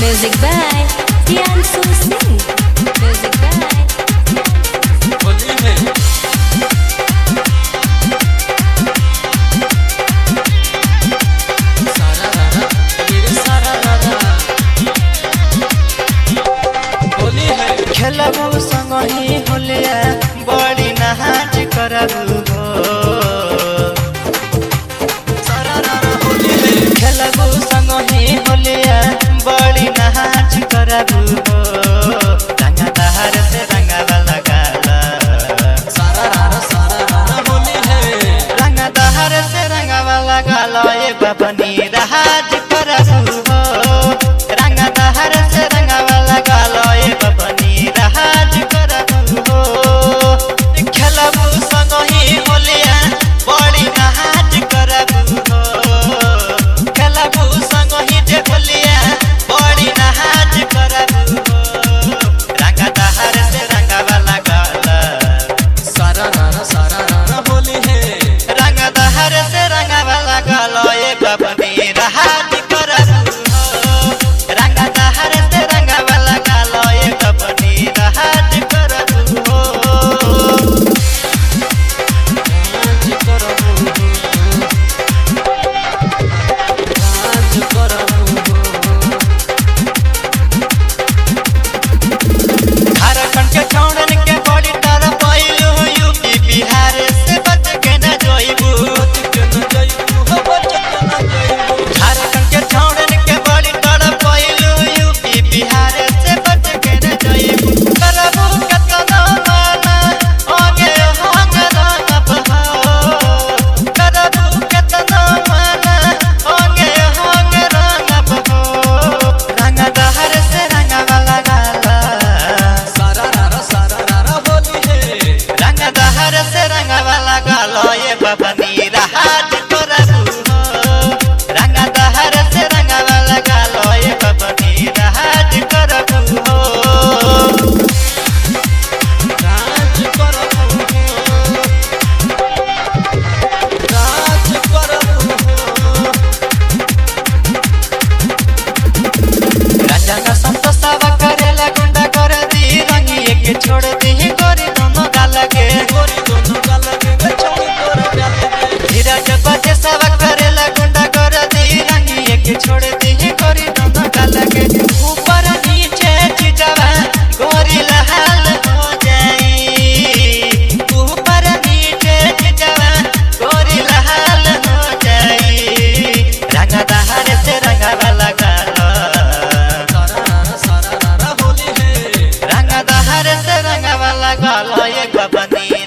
Music by Priyanshu Singh. Music by Holi है सारा रारा मेरे सारा रारा होली है खेलबू संग ही होलिया बड़ी नहाज करबू हो सारा रारा होली है खेलबू संग ही होलिया बड़ी नहाज करबू हो रंगा दहर से रंगावा लगाला सारा रारा होली है रंगा दहर से रंगावा लगाला ए बबनी राज करबू हो रंगा दहर से रंगावा लगाला ए बबनी राज करबू हो खेलबू संग ही होलिया बड़ी नहाज करबू हो खेलबू संग ही जे होलिया बड़ी नहाज करबू हो रंगा दहर से रंगावा लगाला सारा रारा होली है रंग दहर से रंगावा लगाला ए बबनी राज करबू हो रंग दहर से रंगावा लगाला ए बबनी राज करबू हो राज करबू राज करबू झारखंड के छौड़न के बड़ी तरह पइलू यूपी बिहार से बच के न जोइबू झारखंड के छौड़न के बड़ी तरह पइलू यूपी बिहार से बच के न जोइबू करबू कतना माना ओगे होंग रंग बहो करबू कतना माना ओगे होंग रंग बहो रंग दहर से रंगावा लगाला सारा रारा होली है रंग दहर से रंगावा लगालो ये बबनी राज करबू हो रंग दहर से रंगावा लगालो ये बबनी राज करबू हो राज करबू राज करबू राजा का संतोषवा करेला गुंडा कर दी रंगी के छोड़ दी गोरी दोनों गाल के गोरी दोनों गाल के छोड़ तोर प्याले के धीरज बजे सवा करेला गुंडा कर दी रंगी के छोड़ दी गोरी दोनों गाल के ऊपर नीचे चिजवा गोरी लहाल हो जाई ऊपर नीचे चिजवा गोरी लहाल हो जाई रंग दहर से रंगावा लगालो सारा रारा होली है रंग दहर से रंगावा लगालो ये बबनी